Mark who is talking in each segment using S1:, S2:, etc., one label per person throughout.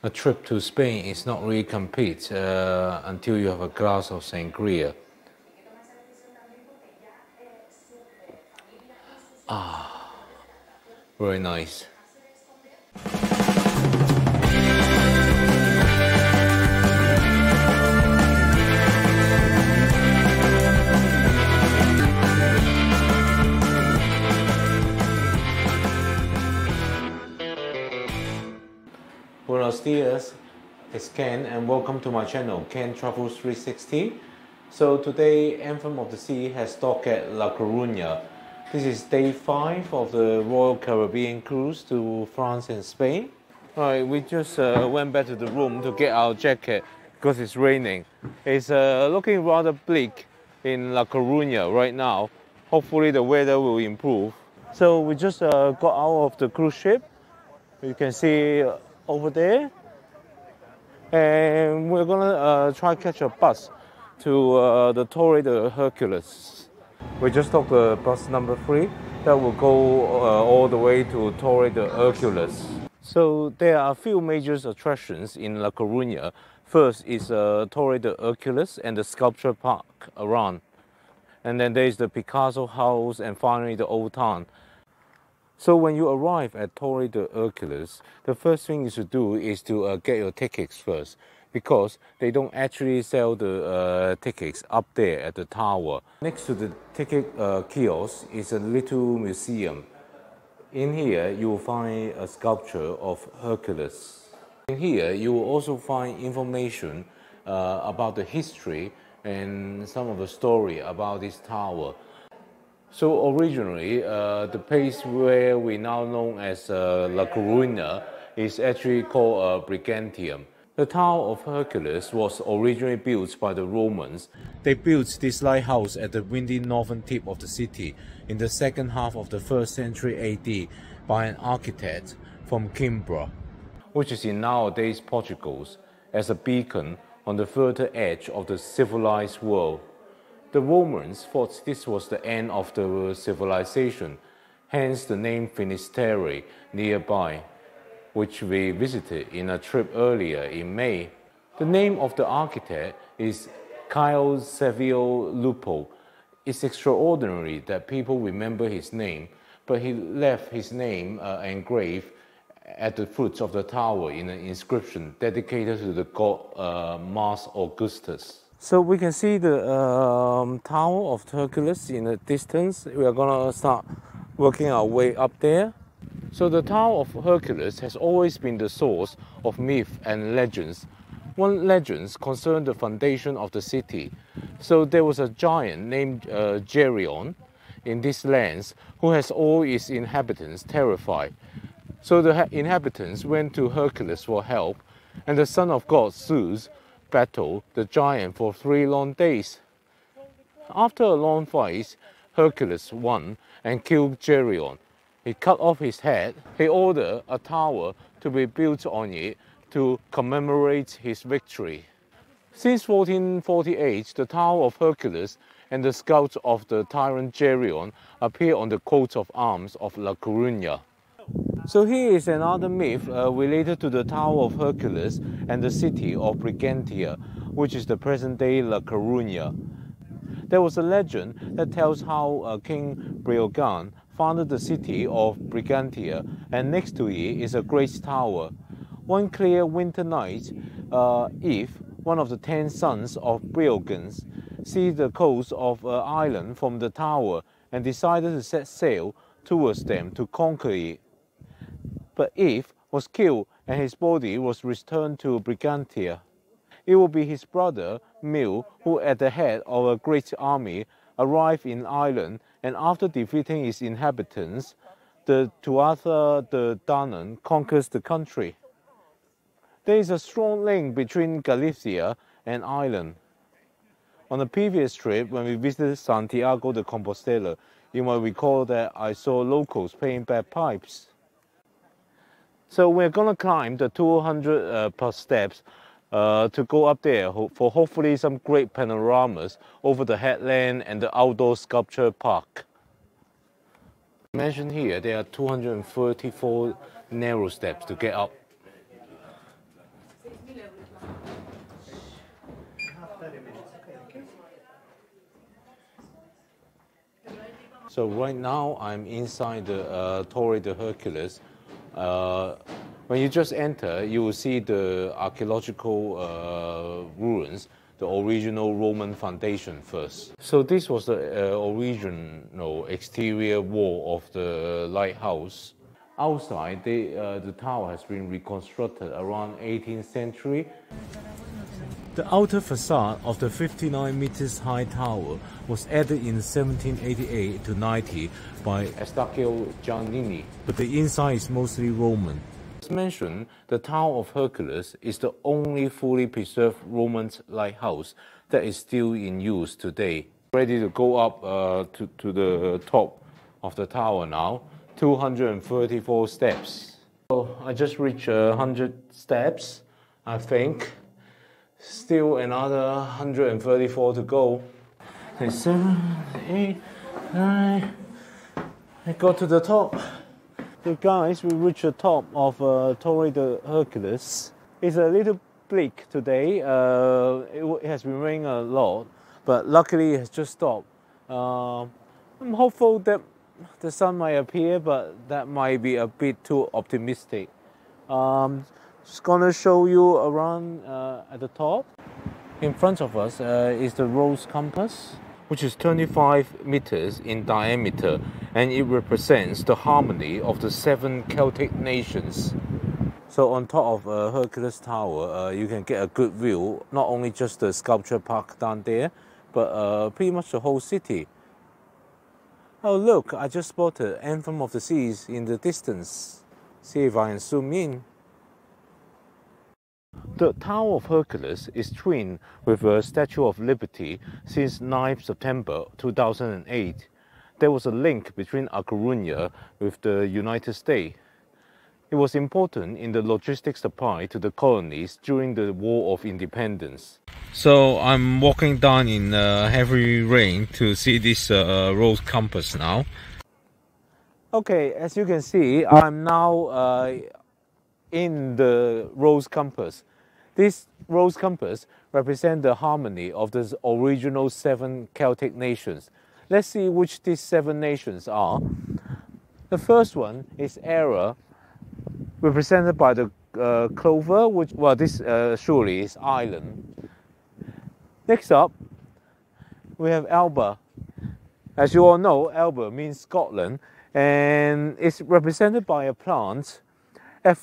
S1: A trip to Spain is not really complete until you have a glass of sangria. Very nice. Buenos dias, it's Ken and welcome to my channel, Ken Travels 360. So today, Anthem of the Sea has docked at La Coruña. This is day 5 of the Royal Caribbean cruise to France and Spain. Alright, we just went back to the room to get our jacket because it's raining. It's looking rather bleak in La Coruña right now. Hopefully the weather will improve. So we just got out of the cruise ship. You can see over there. And we're gonna try catch a bus to the Torre de Hercules. We just took the bus number 3 that will go all the way to Torre de Hercules. So there are a few major attractions in La Coruña. First is Torre de Hercules and the sculpture park around. And then there's the Picasso house and finally the old town. So when you arrive at Torre de Hercules, the first thing you should do is to get your tickets first, because they don't actually sell the tickets up there at the tower. Next to the ticket kiosk is a little museum. In here, you will find a sculpture of Hercules. In here, you will also find information about the history and some of the story about this tower. So originally, the place where we now know as La Coruña is actually called Brigantium. The Tower of Hercules was originally built by the Romans. They built this lighthouse at the windy northern tip of the city in the second half of the 1st century AD by an architect from Coimbra, which is in nowadays Portugal, as a beacon on the further edge of the civilized world. The Romans thought this was the end of the civilization, hence the name Finisterre nearby, which we visited in a trip earlier in May. The name of the architect is Caio Savio Lupo. It's extraordinary that people remember his name, but he left his name engraved at the foot of the tower in an inscription dedicated to the god Mars Augustus. So we can see the Tower of Hercules in the distance. We are gonna start working our way up there. So the Tower of Hercules has always been the source of myth and legends. One legend concerned the foundation of the city. So there was a giant named Geryon in these lands who has all its inhabitants terrified. So the inhabitants went to Hercules for help, and the son of God Zeus battled the giant for 3 long days. After a long fight, Hercules won and killed Geryon. He cut off his head. He ordered a tower to be built on it to commemorate his victory. Since 1448, the Tower of Hercules and the skull of the tyrant Geryon appear on the coat of arms of La Coruña. So here is another myth related to the Tower of Hercules and the city of Brigantia, which is the present-day La Coruña. There was a legend that tells how King Breogan founded the city of Brigantia, and next to it is a great tower. One clear winter night, Eve, one of the 10 sons of Breogan, sees the coast of an island from the tower and decided to set sail towards them to conquer it. But Eve was killed and his body was returned to Brigantia. It will be his brother, Mil, who at the head of a great army arrived in Ireland, and after defeating its inhabitants, the Tuatha de Danann conquers the country. There is a strong link between Galicia and Ireland. On a previous trip, when we visited Santiago de Compostela, you might recall that I saw locals playing bagpipes. So we're gonna climb the 200 plus steps to go up there for hopefully some great panoramas over the headland and the outdoor sculpture park. Mentioned here, there are 234 narrow steps to get up. So right now I'm inside the Torre de Hercules. When you just enter, you will see the archaeological ruins, the original Roman foundation first. So this was the original exterior wall of the lighthouse. Outside, the tower has been reconstructed around 18th century. The outer facade of the 59 meters high tower was added in 1788 to 90 by Estachio Giannini, but the inside is mostly Roman. As mentioned, the Tower of Hercules is the only fully preserved Roman lighthouse that is still in use today. Ready to go up to the top of the tower now, 234 steps. So I just reached 100 steps, I think. Still another 134 to go. 7, 8, 9. I got to the top. So guys, we reached the top of Torre de Hercules. It's a little bleak today. It has been raining a lot, but luckily it has just stopped. I'm hopeful that the sun might appear, but that might be a bit too optimistic. Just gonna show you around at the top. In front of us is the Rose Compass, which is 25 meters in diameter, and it represents the harmony of the 7 Celtic nations. So on top of Hercules Tower, you can get a good view, not only just the sculpture park down there, but pretty much the whole city. Oh look, I just spotted Anthem of the Seas in the distance. See if I can zoom in. The Tower of Hercules is twinned with a Statue of Liberty since 9th September 2008. There was a link between A Coruña with the United States. It was important in the logistics supply to the colonies during the War of Independence. So I'm walking down in heavy rain to see this Rose Compass now. Okay, as you can see, I'm now in the Rose Compass. This Rose Compass represents the harmony of the original 7 Celtic nations. Let's see which these 7 nations are. The first one is Eire, represented by the clover, which, well, this surely is Ireland. Next up, we have Alba. As you all know, Alba means Scotland, and it's represented by a plant. At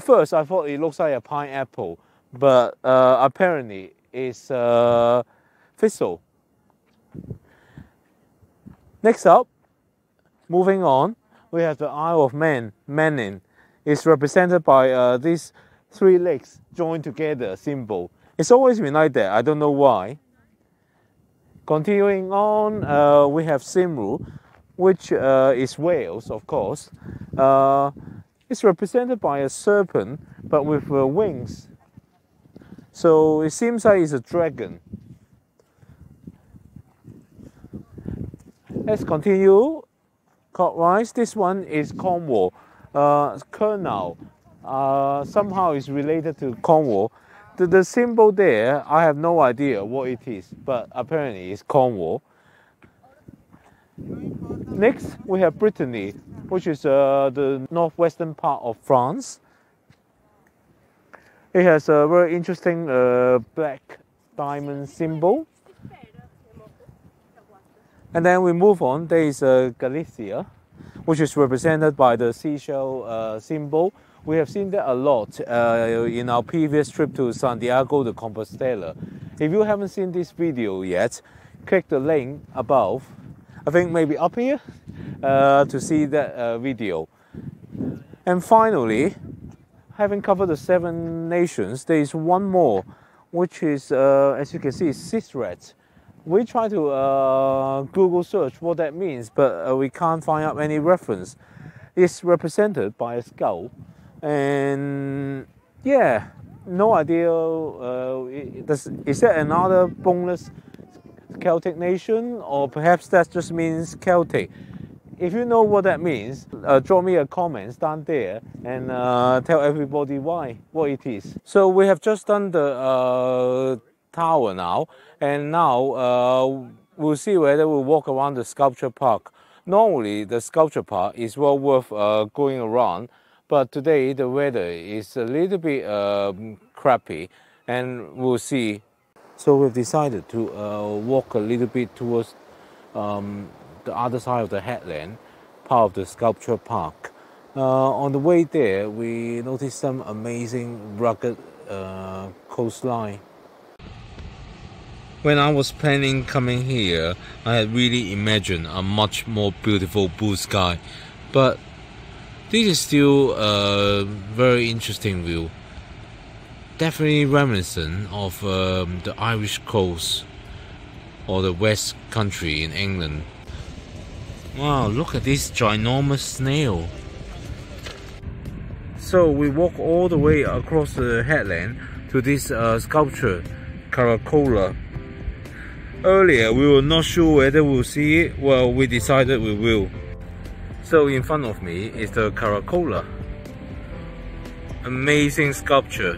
S1: first, I thought it looks like a pineapple, but apparently it's thistle. Next up, moving on, we have the Isle of Man, Manning. It's represented by these 3 legs joined together symbol. It's always been like that, I don't know why. Continuing on, we have Cymru, which is Wales, of course. It's represented by a serpent, but with wings. So it seems like it's a dragon. Let's continue clockwise. This one is Cornwall. Kernel somehow is related to Cornwall. The symbol there, I have no idea what it is, but apparently it's Cornwall. Next, we have Brittany, which is the northwestern part of France. It has a very interesting black diamond symbol. And then we move on, there is Galicia, which is represented by the seashell symbol. We have seen that a lot in our previous trip to Santiago de Compostela. If you haven't seen this video yet, click the link above, I think maybe up here, to see that video. And finally, having covered the 7 nations, there is one more, which is, as you can see, Sisrat. We try to Google search what that means, but we can't find out any reference. It's represented by a skull, and yeah, no idea. Is that another boneless Celtic nation, or perhaps that just means Celtic? If you know what that means, drop me a comment down there and tell everybody what it is. So we have just done the tower now, and now we'll see whether we'll walk around the sculpture park. Normally, the sculpture park is well worth going around, but today the weather is a little bit crappy, and we'll see. So we've decided to walk a little bit towards the other side of the headland, part of the sculpture park. On the way there, we noticed some amazing rugged coastline. When I was planning coming here, I had really imagined a much more beautiful blue sky, but this is still a very interesting view. Definitely reminiscent of the Irish coast or the West Country in England. Wow, look at this ginormous snail. So we walk all the way across the headland to this sculpture, Caracola. Earlier we were not sure whether we'll see it. Well, we decided we will. So in front of me is the Caracola. Amazing sculpture.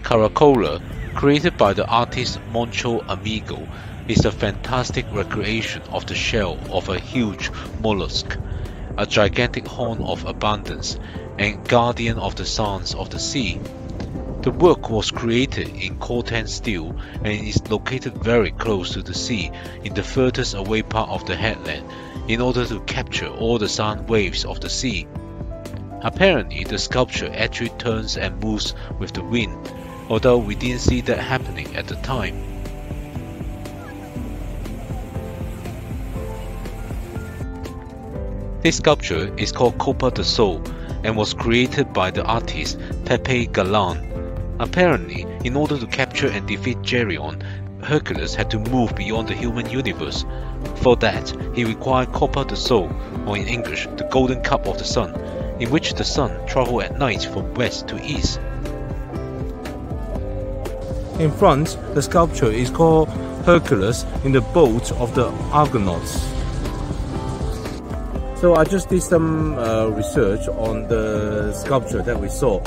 S1: Caracola, created by the artist Moncho Amigo, is a fantastic recreation of the shell of a huge mollusk, a gigantic horn of abundance, and guardian of the sounds of the sea. The work was created in Corten steel and is located very close to the sea in the furthest away part of the headland in order to capture all the sound waves of the sea. Apparently, the sculpture actually turns and moves with the wind, although we didn't see that happening at the time. This sculpture is called Copa del Sol and was created by the artist Pepe Galán. Apparently, in order to capture and defeat Geryon, Hercules had to move beyond the human universe. For that, he required Copa del Sol, or in English, the golden cup of the sun, in which the sun travelled at night from west to east. In front, the sculpture is called Hercules in the boat of the Argonauts. So I just did some research on the sculpture that we saw.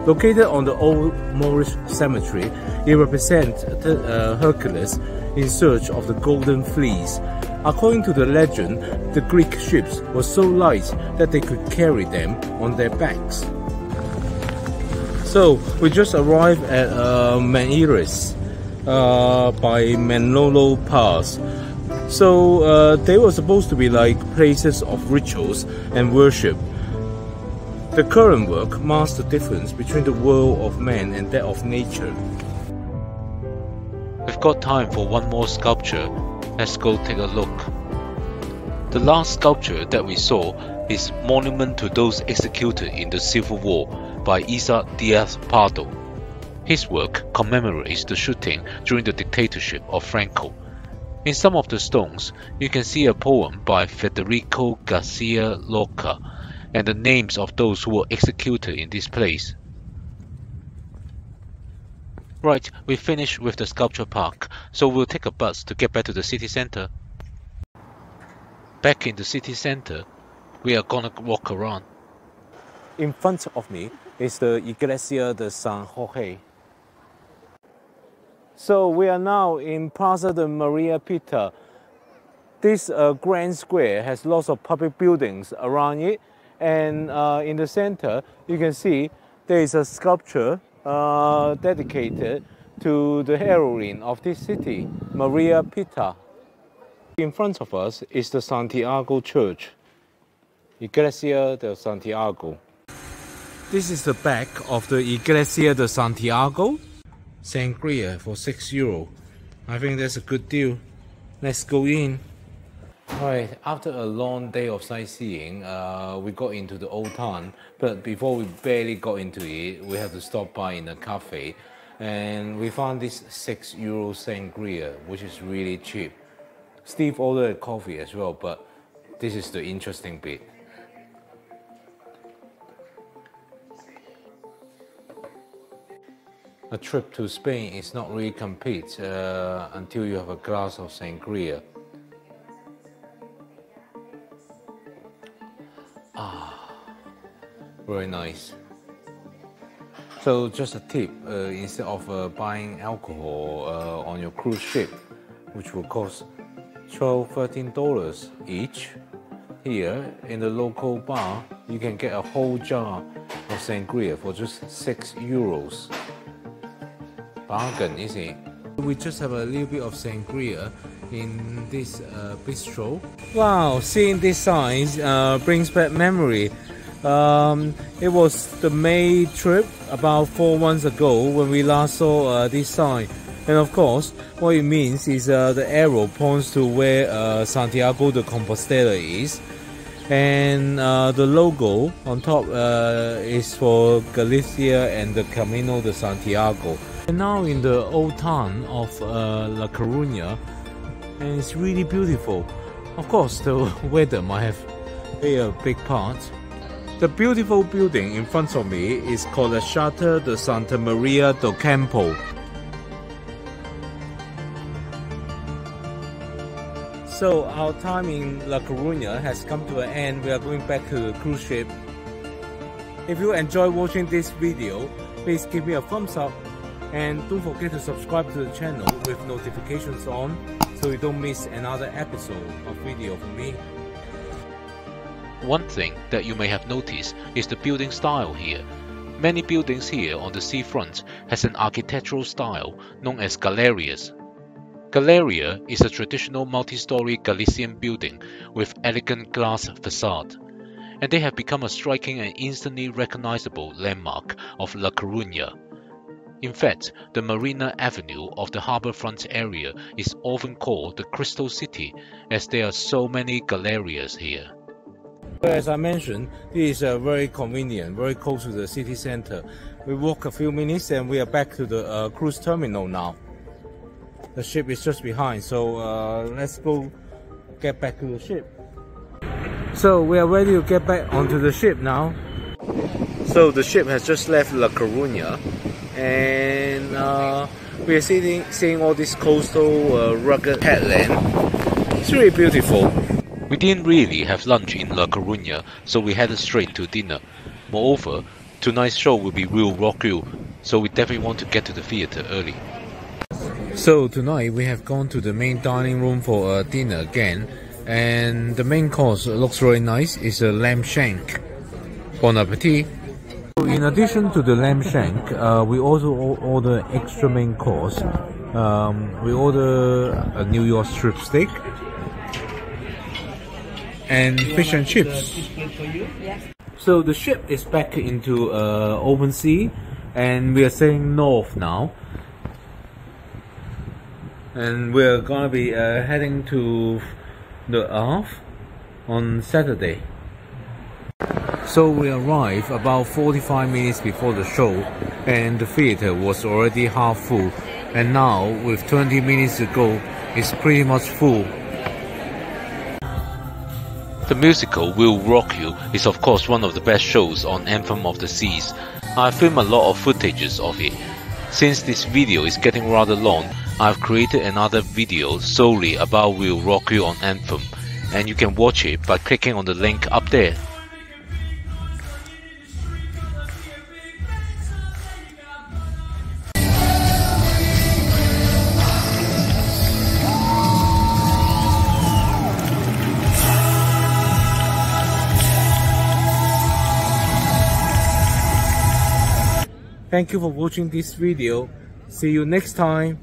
S1: Located on the old Moorish cemetery, it represents Hercules in search of the golden fleece. According to the legend, the Greek ships were so light that they could carry them on their backs. So we just arrived at Manieres by Manolo Pass. So they were supposed to be like places of rituals and worship. The current work marks the difference between the world of man and that of nature. We've got time for one more sculpture. Let's go take a look. The last sculpture that we saw is Monument to Those Executed in the Civil War by Isaac Diaz Pardo. His work commemorates the shooting during the dictatorship of Franco. In some of the stones, you can see a poem by Federico Garcia Lorca and the names of those who were executed in this place. Right, we finished with the sculpture park, so we'll take a bus to get back to the city center. Back in the city center, we are gonna walk around. In front of me is the Iglesia de San Jorge. So we are now in Plaza de Maria Pita. This grand square has lots of public buildings around it, and in the center you can see there is a sculpture dedicated to the heroine of this city, Maria Pita. In front of us is the Santiago Church, Iglesia de Santiago. This is the back of the Iglesia de Santiago. Sangria for €6. I think that's a good deal. Let's go in. Alright, after a long day of sightseeing, we got into the old town, but before we barely got into it, we had to stop by in a cafe, and we found this €6 sangria, which is really cheap. Steve ordered coffee as well, but this is the interesting bit. A trip to Spain is not really complete until you have a glass of sangria. Very nice. So just a tip, instead of buying alcohol on your cruise ship, which will cost $12–13 each, here in the local bar you can get a whole jar of sangria for just €6. Bargain, isn't it? We just have a little bit of sangria in this bistro. Wow, seeing this sign brings back memory. It was the May trip about 4 months ago when we last saw this sign, and of course what it means is the arrow points to where Santiago de Compostela is, and the logo on top is for Galicia and the Camino de Santiago. And now in the old town of La Coruña, and it's really beautiful. Of course the weather might have played a big part. The beautiful building in front of me is called the Chateau de Santa Maria do Campo. So our time in La Coruña has come to an end. We are going back to the cruise ship. If you enjoy watching this video, please give me a thumbs up and don't forget to subscribe to the channel with notifications on so you don't miss another episode of video from me.
S2: One thing that you may have noticed is the building style here. Many buildings here on the seafront has an architectural style known as galerías. Galeria is a traditional multi-story Galician building with elegant glass facade, and they have become a striking and instantly recognizable landmark of La Coruña. In fact, the Marina Avenue of the harbourfront area is often called the Crystal City, as there are so many galerías here.
S1: As I mentioned, this is very convenient, very close to the city center. We walk a few minutes and we are back to the cruise terminal now. The ship is just behind, so let's go get back to the ship. So we are ready to get back onto the ship now. So the ship has just left La Coruña, and we are seeing all this coastal rugged headland. It's really beautiful.
S2: We didn't really have lunch in La Coruña, so we headed straight to dinner. Moreover, tonight's show will be We'll Rock You, so we definitely want to get to the theatre early.
S1: So tonight we have gone to the main dining room for dinner again, and the main course looks really nice. It's a lamb shank. Bon appetit! In addition to the lamb shank, we also order extra main course. We order a New York strip steak and fish and chips. So the ship is back into open sea, and we are sailing north now, and we're gonna be heading to the Havre on Saturday. So we arrived about 45 minutes before the show, and the theater was already half full, and now with 20 minutes to go, it's pretty much full.
S2: The musical We'll Rock You is of course one of the best shows on Anthem of the Seas. I filmed a lot of footages of it. Since this video is getting rather long, I've created another video solely about We'll Rock You on Anthem, and you can watch it by clicking on the link up there.
S1: Thank you for watching this video. See you next time.